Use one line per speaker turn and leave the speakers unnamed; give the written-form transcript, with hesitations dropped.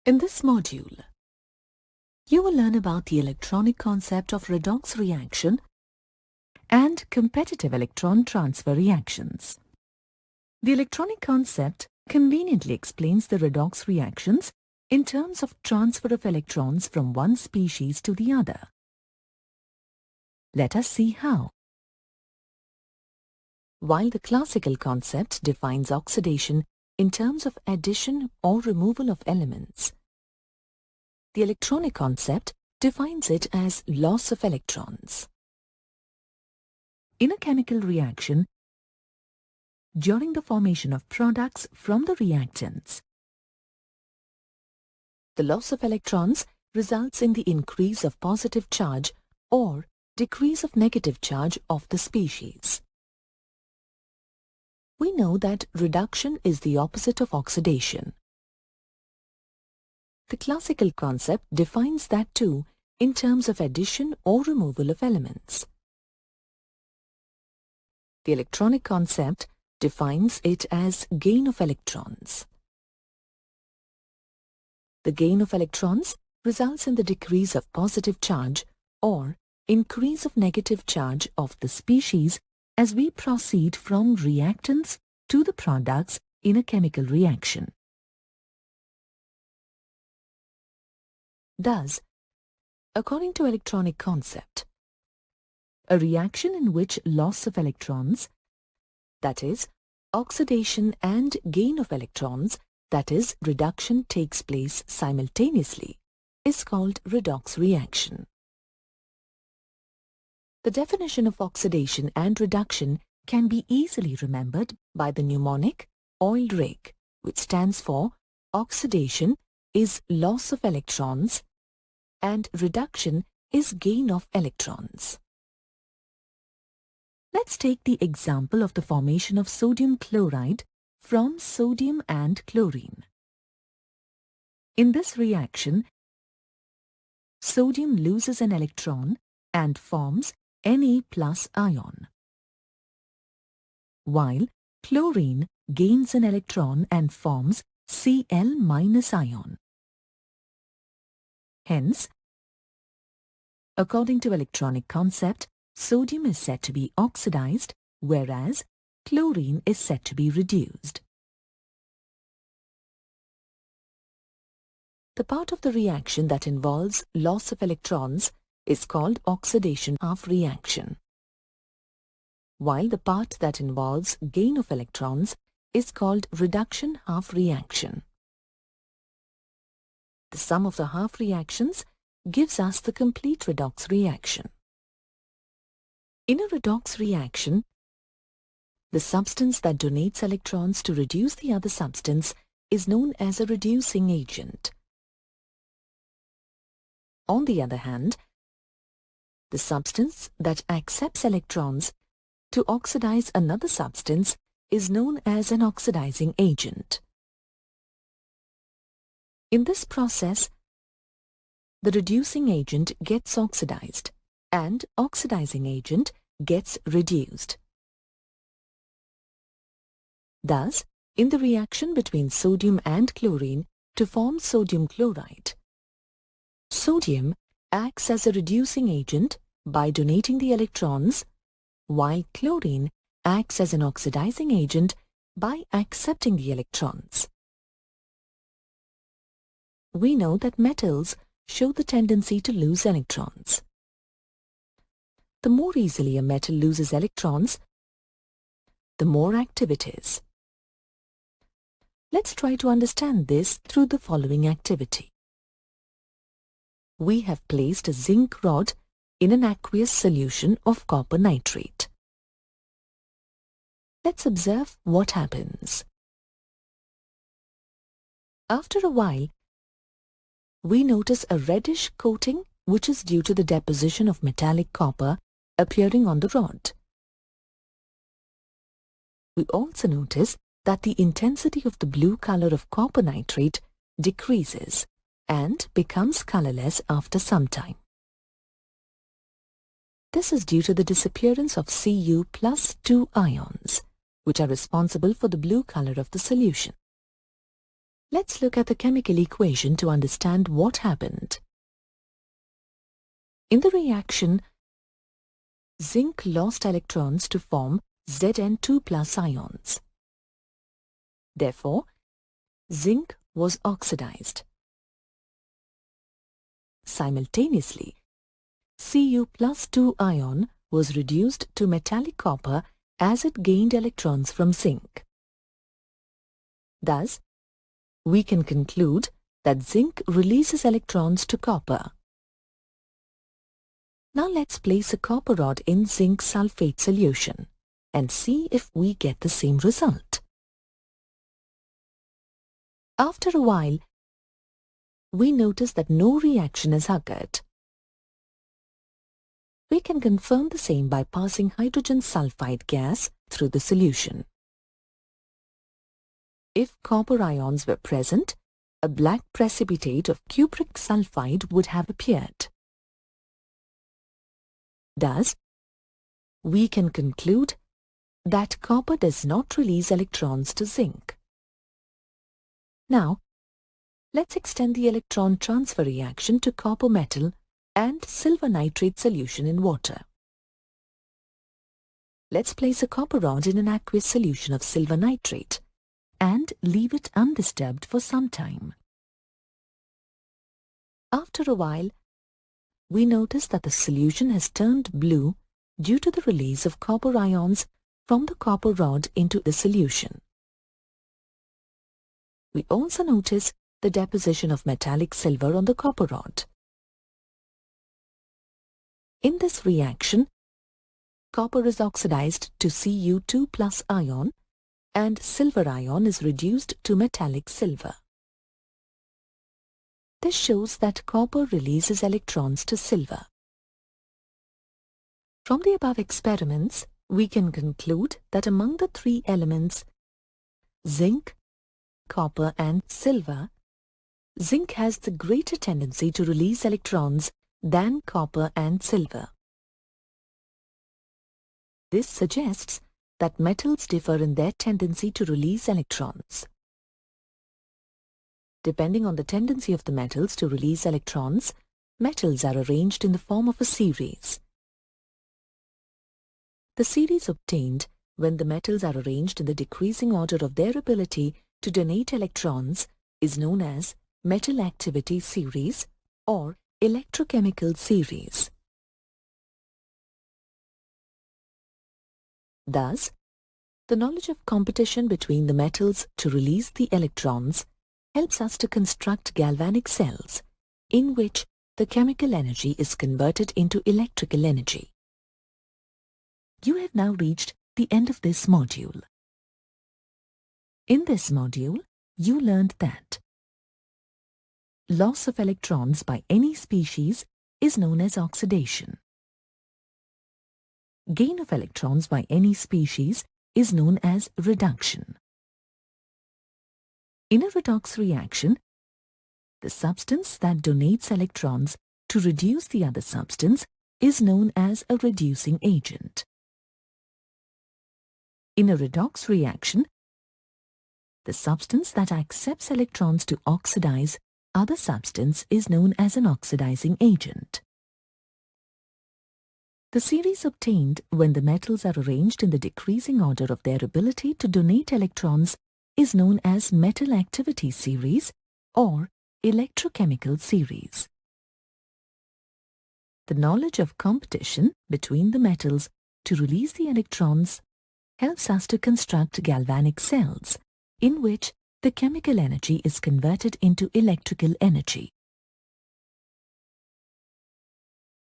In this module, you will learn about the electronic concept of redox reaction and competitive electron transfer reactions. The electronic concept conveniently explains the redox reactions in terms of transfer of electrons from one species to the other. Let us see how. While the classical concept defines oxidation in terms of addition or removal of elements, the electronic concept defines it as loss of electrons. In a chemical reaction, during the formation of products from the reactants, the loss of electrons results in the increase of positive charge or decrease of negative charge of the species. We know that reduction is the opposite of oxidation. The classical concept defines that too in terms of addition or removal of elements. The electronic concept defines it as gain of electrons. The gain of electrons results in the decrease of positive charge or increase of negative charge of the species as we proceed from reactants to the products in a chemical reaction. Thus, according to electronic concept, a reaction in which loss of electrons, that is, oxidation and gain of electrons, that is, reduction, takes place simultaneously, is called redox reaction. The definition of oxidation and reduction can be easily remembered by the mnemonic OIL-REG, which stands for oxidation is loss of electrons and reduction is gain of electrons. Let's take the example of the formation of sodium chloride from sodium and chlorine. In this reaction, sodium loses an electron and forms Na+ ion, while chlorine gains an electron and forms Cl- ion. Hence, according to electronic concept, sodium is said to be oxidized, whereas chlorine is said to be reduced. The part of the reaction that involves loss of electrons is called oxidation half reaction, while the part that involves gain of electrons is called reduction half reaction. The sum of the half reactions gives us the complete redox reaction. In a redox reaction, the substance that donates electrons to reduce the other substance is known as a reducing agent. On the other hand, the substance that accepts electrons to oxidize another substance is known as an oxidizing agent. In this process, the reducing agent gets oxidized and oxidizing agent gets reduced. Thus, in the reaction between sodium and chlorine to form sodium chloride, sodium acts as a reducing agent by donating the electrons, while chlorine acts as an oxidizing agent by accepting the electrons. We know that metals show the tendency to lose electrons. The more easily a metal loses electrons, the more active it is. Let's try to understand this through the following activity. We have placed a zinc rod in an aqueous solution of copper nitrate. Let's observe what happens. After a while, we notice a reddish coating which is due to the deposition of metallic copper appearing on the rod. We also notice that the intensity of the blue color of copper nitrate decreases and becomes colorless after some time. This is due to the disappearance of Cu+2 ions, which are responsible for the blue color of the solution. Let's look at the chemical equation to understand what happened. In the reaction, zinc lost electrons to form Zn2+ ions. Therefore, zinc was oxidized. Simultaneously, Cu+2 ion was reduced to metallic copper as it gained electrons from zinc. Thus, we can conclude that zinc releases electrons to copper. Now let's place a copper rod in zinc sulfate solution and see if we get the same result. After a while, we notice that no reaction has occurred. We can confirm the same by passing hydrogen sulfide gas through the solution. If copper ions were present, a black precipitate of cupric sulfide would have appeared. Thus, we can conclude that copper does not release electrons to zinc. Now, let's extend the electron transfer reaction to copper metal and silver nitrate solution in water. Let's place a copper rod in an aqueous solution of silver nitrate and leave it undisturbed for some time. After a while, we notice that the solution has turned blue due to the release of copper ions from the copper rod into the solution. We also notice the deposition of metallic silver on the copper rod. In this reaction, copper is oxidized to Cu2+ ion and silver ion is reduced to metallic silver. This shows that copper releases electrons to silver. From the above experiments, we can conclude that among the three elements, zinc, copper and silver, zinc has the greater tendency to release electrons than copper and silver. This suggests that metals differ in their tendency to release electrons. Depending on the tendency of the metals to release electrons, metals are arranged in the form of a series. The series obtained when the metals are arranged in the decreasing order of their ability to donate electrons is known as metal activity series or electrochemical series. Thus, the knowledge of competition between the metals to release the electrons helps us to construct galvanic cells in which the chemical energy is converted into electrical energy. You have now reached the end of this module. In this module, you learned that loss of electrons by any species is known as oxidation. Gain of electrons by any species is known as reduction. In a redox reaction, the substance that donates electrons to reduce the other substance is known as a reducing agent. In a redox reaction, the substance that accepts electrons to oxidize other substance is known as an oxidizing agent. The series obtained when the metals are arranged in the decreasing order of their ability to donate electrons is known as metal activity series or electrochemical series. The knowledge of competition between the metals to release the electrons helps us to construct galvanic cells in which the chemical energy is converted into electrical energy.